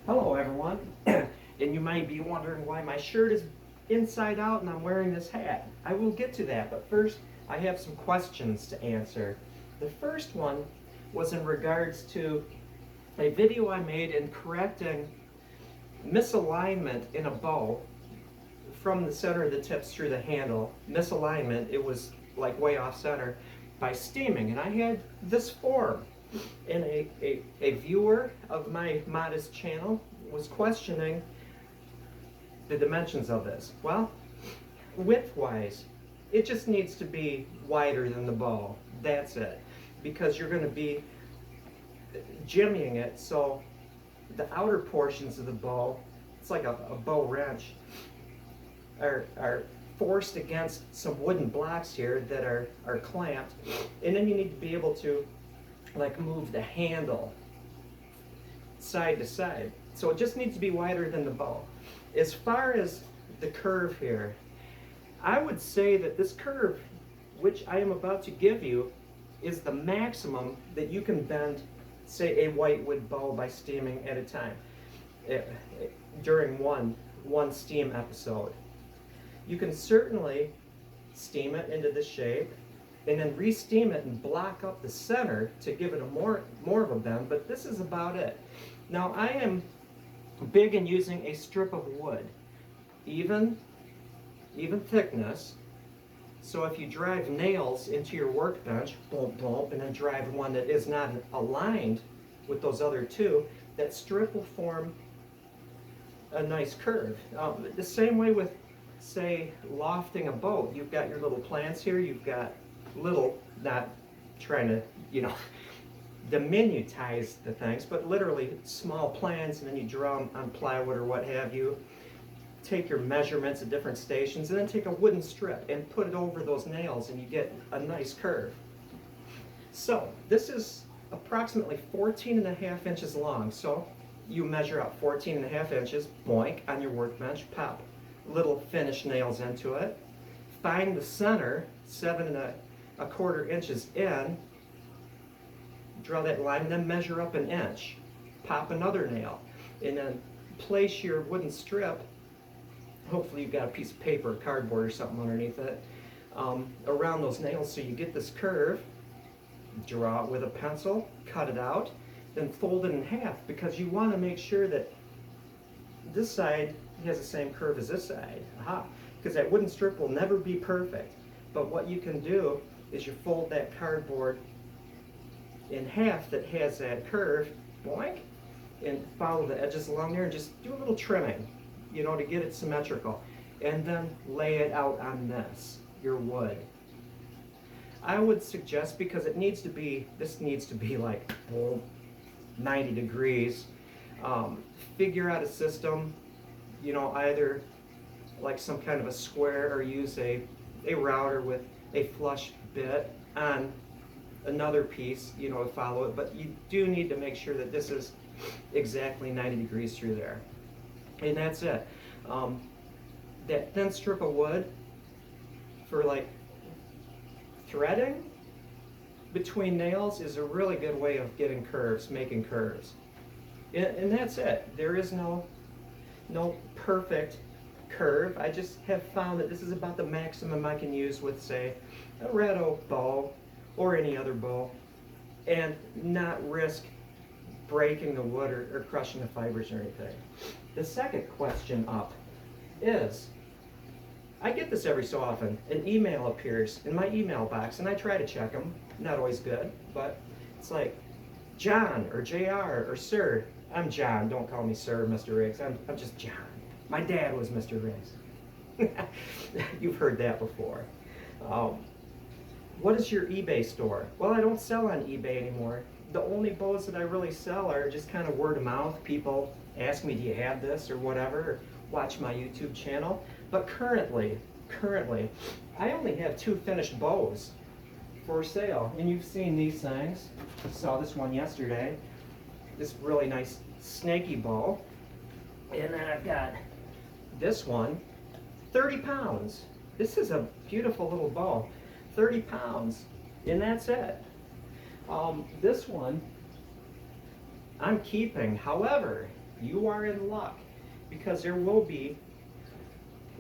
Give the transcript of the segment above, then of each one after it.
Hello everyone, and you might be wondering why my shirt is inside out and I'm wearing this hat. I will get to that, but first I have some questions to answer. The first one was in regards to a video I made in correcting misalignment in a bow from the center of the tips through the handle. Misalignment, it was like way off center by steaming, and I had this form. And a viewer of my modest channel was questioning the dimensions of this. Well, width-wise, it just needs to be wider than the bow. That's it. Because you're going to be jimmying it, so the outer portions of the bow, it's like a bow wrench, are forced against some wooden blocks here that are clamped. And then you need to be able to like move the handle side to side. So it just needs to be wider than the bow. As far as the curve here, I would say that this curve, which I am about to give you, is the maximum that you can bend, say, a whitewood bow by steaming at a time during one steam episode. You can certainly steam it into this shape and then re-steam it and block up the center to give it a more of a bend, but this is about it. Now I am big in using a strip of wood, even thickness, so if you drive nails into your workbench, bump, bump, and then drive one that is not aligned with those other two, that strip will form a nice curve. The same way with, say, lofting a boat. You've got your little plants here, you've got little, not trying to, diminutize the things, but literally small plans, and then you draw them on plywood or what have you. Take your measurements at different stations, and then take a wooden strip and put it over those nails, and you get a nice curve. So this is approximately 14.5 inches long. So you measure out 14.5 inches, boink, on your workbench, pop little finish nails into it, find the center, 7.25 inches in, draw that line, and then measure up an inch, pop another nail, and then place your wooden strip, hopefully you've got a piece of paper or cardboard or something underneath it, around those nails so you get this curve. Draw it with a pencil, cut it out, then fold it in half, because you want to make sure that this side has the same curve as this side. Aha! Because that wooden strip will never be perfect. But what you can do is you fold that cardboard in half that has that curve, boink, and follow the edges along there and just do a little trimming, to get it symmetrical. And then lay it out on your wood. I would suggest, because this needs to be like 90 degrees, figure out a system, either like some kind of a square or use a router with a flush bit on another piece, to follow it, but you do need to make sure that this is exactly 90 degrees through there. And that's it. That thin strip of wood for like threading between nails is a really good way of getting curves, making curves. And that's it. There is no perfect curve. I just have found that this is about the maximum I can use with, say, a red oak bow or any other bow, and not risk breaking the wood or crushing the fibers or anything. The second question up is, I get this every so often. An email appears in my email box, and I try to check them. Not always good, but it's like, John or JR or Sir. I'm John. Don't call me Sir, Mr. Riggs. I'm just John. My dad was Mr. Riggs. You've heard that before. What is your eBay store? Well, I don't sell on eBay anymore. The only bows that I really sell are just kind of word of mouth. People ask me, do you have this or whatever, or watch my YouTube channel. But currently, I only have 2 finished bows for sale. And you've seen these things. I saw this one yesterday. This really nice snaky bow. And then I've got this one, 30 pounds. This is a beautiful little bow, 30 pounds, and that's it. This one I'm keeping. However, you are in luck, because there will be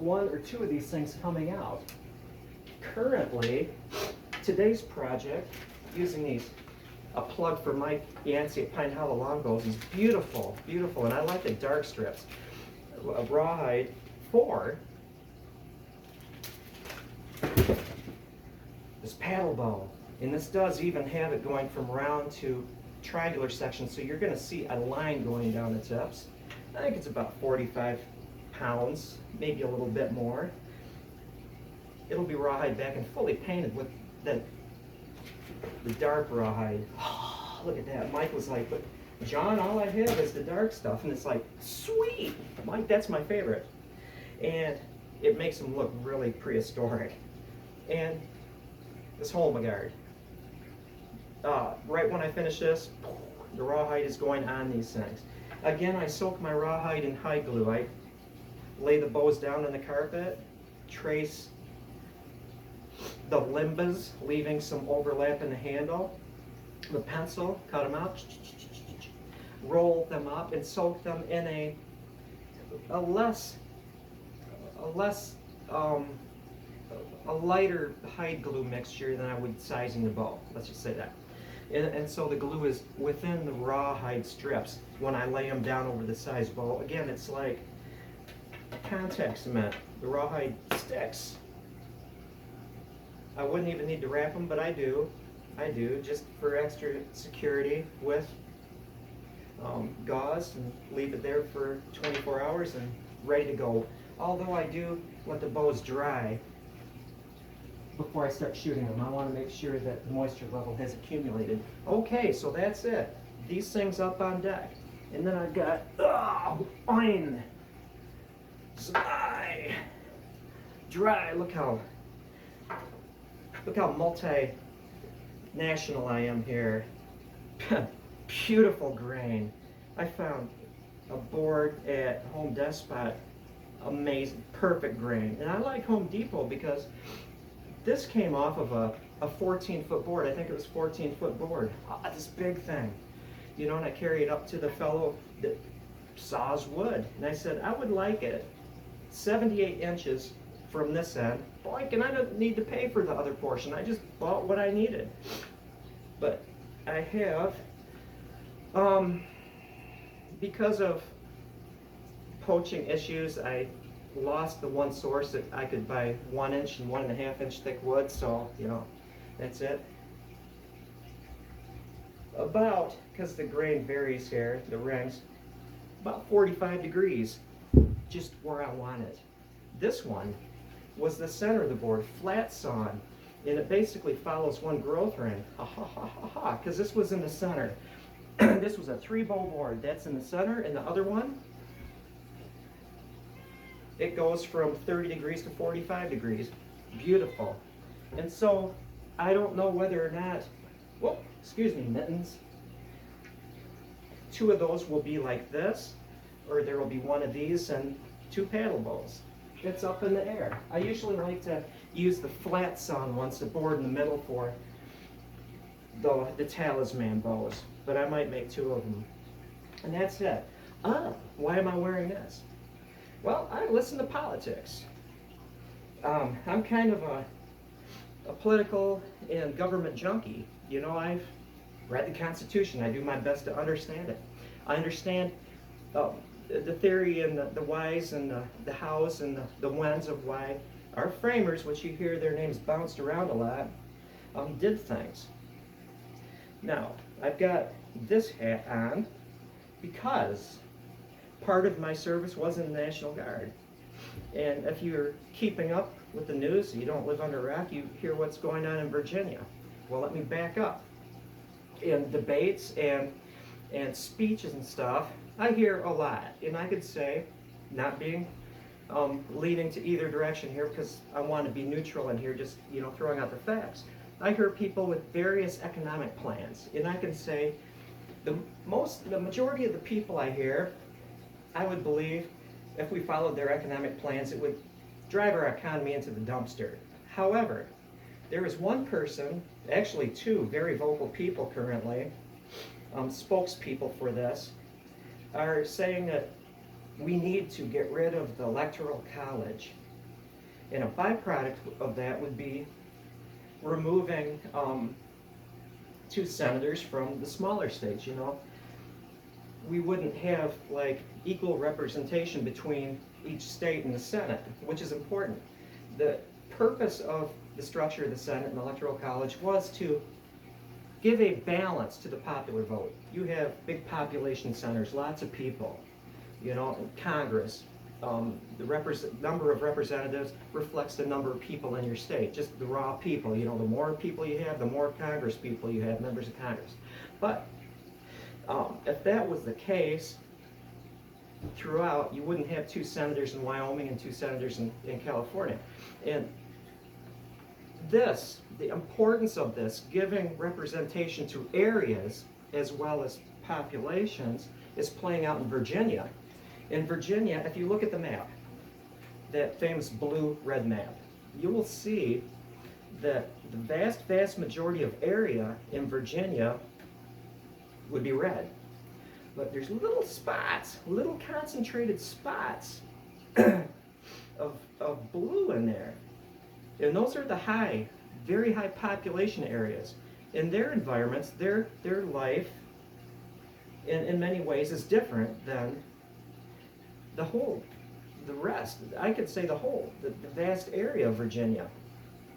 one or two of these things coming out. Currently, today's project, using these, a plug for Mike Yancey at Pine Hollow Longbows, is beautiful, beautiful, and I like the dark strips. A rawhide for this Paddleball, and this does even have it going from round to triangular section, so you're going to see a line going down the tips. I think it's about 45 pounds, maybe a little bit more. It'll be rawhide back and fully painted with the dark rawhide. Oh, look at that. Mike was like, but John, all I have is the dark stuff, and it's like, sweet, Mike, that's my favorite. And it makes them look really prehistoric. And this hole guard. Right when I finish this, the rawhide is going on these things. Again, I soak my rawhide in hide glue. I lay the bows down on the carpet, trace the limbas, leaving some overlap in the handle. The pencil, cut them out, roll them up, and soak them in a lighter hide glue mixture than I would sizing the bow. Let's just say that. And so the glue is within the rawhide strips when I lay them down over the size bow. Again, it's like contact cement. The rawhide sticks. I wouldn't even need to wrap them, but I do. I do, just for extra security, with gauze, and leave it there for 24 hours and ready to go. Although I do let the bows dry before I start shooting them. I want to make sure that the moisture level has accumulated. Okay, so that's it. These things up on deck. And then I've got, fine, dry. Look how multinational I am here. Beautiful grain. I found a board at Home Depot, amazing, perfect grain. And I like Home Depot because this came off of a 14-foot board. I think it was 14-foot board. This big thing. You know, and I carry it up to the fellow that saws wood. And I said, I would like it 78 inches from this end. Boy, and I don't need to pay for the other portion. I just bought what I needed. But I have, because of poaching issues, I lost the one source that I could buy 1 inch and 1.5 inch thick wood, so, you know, that's it. About, because the grain varies here, the rings, about 45 degrees, just where I want it. This one was the center of the board, flat sawn, and it basically follows one growth ring. Ha ha ha ha ha, because this was in the center. This was a 3-bow board. That's in the center, and the other one, it goes from 30 degrees to 45 degrees. Beautiful. And so, I don't know whether or not, whoop, excuse me, mittens. 2 of those will be like this, or there will be 1 of these and 2 paddle bows. It's up in the air. I usually like to use the flat sawn ones, the board in the middle, for the talisman bows, but I might make 2 of them. And that's it. Why am I wearing this? Well, I listen to politics. I'm kind of a political and government junkie. You know, I've read the Constitution. I do my best to understand it. I understand the theory and the whys and the hows and the whens of why our framers, which you hear their names bounced around a lot, did things. Now, I've got this hat on because part of my service was in the National Guard. And if you're keeping up with the news, you don't live under a rock, you hear what's going on in Virginia. Well, let me back up. In debates and speeches and stuff, I hear a lot. And I could say, not being leaning to either direction here, because I want to be neutral in here, just, you know, throwing out the facts. I hear people with various economic plans, and I can say the majority of the people I hear, I would believe if we followed their economic plans, it would drive our economy into the dumpster. However, there is one person, actually 2 very vocal people currently, spokespeople for this, are saying that we need to get rid of the Electoral College. And a byproduct of that would be removing 2 senators from the smaller states, you know. We wouldn't have like equal representation between each state in the Senate, which is important. The purpose of the structure of the Senate and the Electoral College was to give a balance to the popular vote. You have big population centers, lots of people, you know, in Congress. The number of representatives reflects the number of people in your state, just the raw people. You know, the more people you have, the more Congress people you have, members of Congress. But if that was the case throughout, you wouldn't have 2 senators in Wyoming and 2 senators in California. And the importance of this, giving representation to areas as well as populations, is playing out in Virginia. In Virginia, if you look at the map, that famous blue-red map, you will see that the vast majority of area in Virginia would be red. But there's little spots, little concentrated spots of blue in there. And those are the very high population areas. In their environments, their life in many ways is different than the rest. I could say the vast area of Virginia.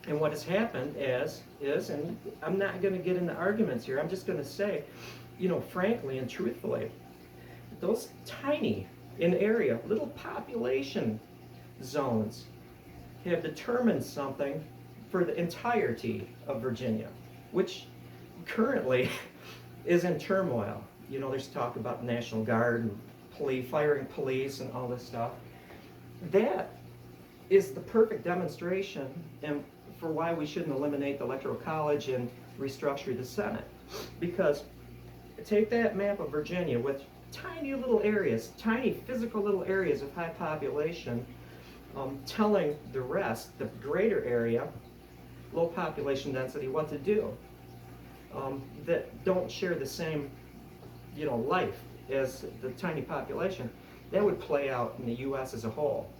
And what has happened is, and I'm not going to get into arguments here, I'm just going to say, you know, frankly and truthfully, those tiny, in area, little population zones have determined something for the entirety of Virginia, which currently is in turmoil. You know, there's talk about the National Guard and firing police and all this stuff. That is the perfect demonstration for why we shouldn't eliminate the Electoral College and restructure the Senate. Because take that map of Virginia with tiny little areas, tiny physical little areas of high population, telling the rest, the greater area, low population density, what to do, that don't share the same, you know, life as the tiny population. That would play out in the U.S. as a whole.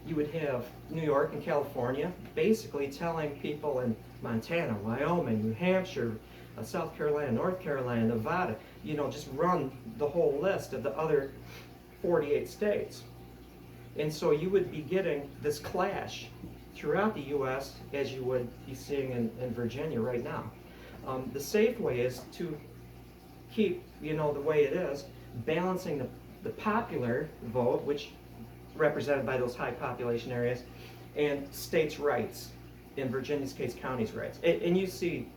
You would have New York and California basically telling people in Montana, Wyoming, New Hampshire, South Carolina, North Carolina, Nevada, you know, just run the whole list of the other 48 states. And so you would be getting this clash throughout the U.S. as you would be seeing in Virginia right now. The safe way is to keep, you know, the way it is, balancing the popular vote, which represented by those high population areas, and states' rights, in Virginia's case, counties' rights. And you see,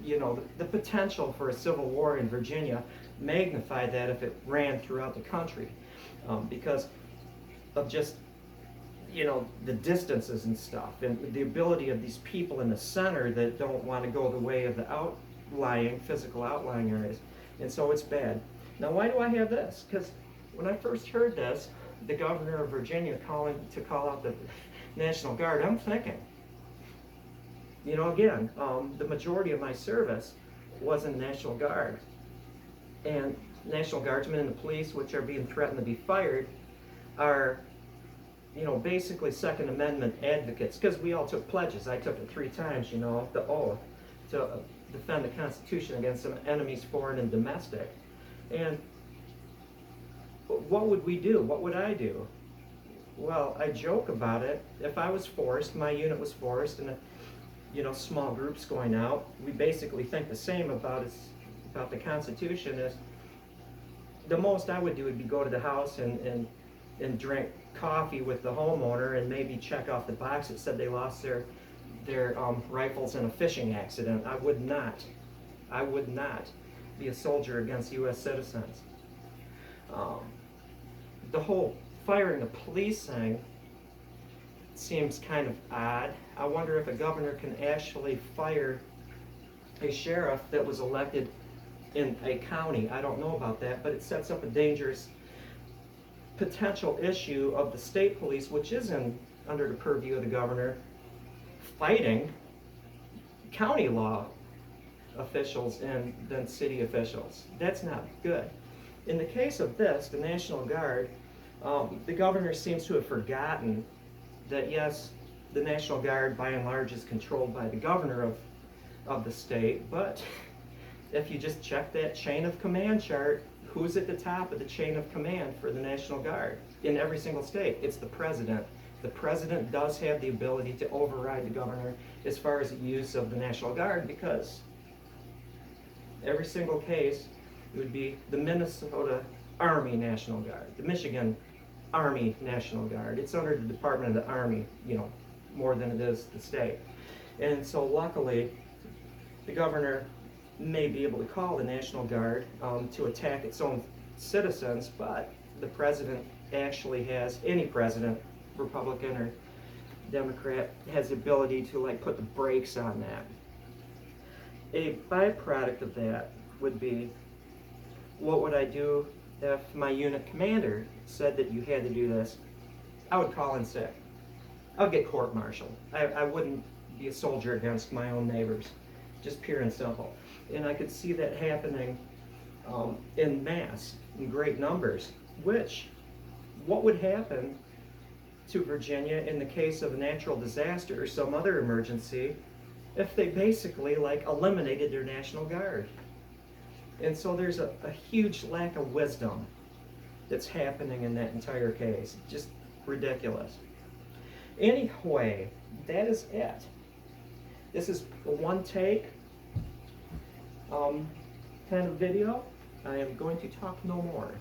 you know, the potential for a civil war in Virginia magnified that if it ran throughout the country, because of just, you know, the distances and stuff, and the ability of these people in the center that don't want to go the way of the physical outlying areas. And so it's bad. Now, why do I have this? Because when I first heard this, the governor of Virginia calling to call out the National Guard, I'm thinking, you know, again, the majority of my service was in the National Guard. And National Guardsmen and the police, which are being threatened to be fired, are, you know, basically Second Amendment advocates, because we all took pledges. I took it 3 times, you know, the oath to defend the Constitution against some enemies, foreign and domestic. And what would we do? What would I do? Well, I joke about it. If I was forced, my unit was forced, and you know, small groups going out, we basically think the same about the Constitution. As the most I would do would be go to the house and drink coffee with the homeowner and maybe check off the box that said they lost their rifles in a fishing accident. I would not be a soldier against U.S. citizens. The whole firing the police thing seems kind of odd. I wonder if a governor can actually fire a sheriff that was elected in a county. I don't know about that, but it sets up a dangerous potential issue of the state police, which is under the purview of the governor, fighting county law officials and then city officials. That's not good. In the case of this, the National Guard, the governor seems to have forgotten that yes, the National Guard by and large is controlled by the governor of the state, but if you just check that chain of command chart, who's at the top of the chain of command for the National Guard in every single state? It's the president. The president does have the ability to override the governor as far as the use of the National Guard, because every single case, it would be the Minnesota Army National Guard, the Michigan Army National Guard. It's under the Department of the Army, you know, more than it is the state. And so luckily, the governor may be able to call the National Guard to attack its own citizens, but the president actually has, any president, Republican or Democrat, has the ability to like put the brakes on that. A byproduct of that would be, what would I do if my unit commander said that you had to do this? I would call in sick. I would get court-martialed. I wouldn't be a soldier against my own neighbors, just pure and simple. And I could see that happening in mass, in great numbers, what would happen to Virginia in the case of a natural disaster or some other emergency if they basically like eliminated their National Guard? And so there's a huge lack of wisdom that's happening in that entire case. Just ridiculous. Anyway, that is it. This is a one take kind of video. I am going to talk no more.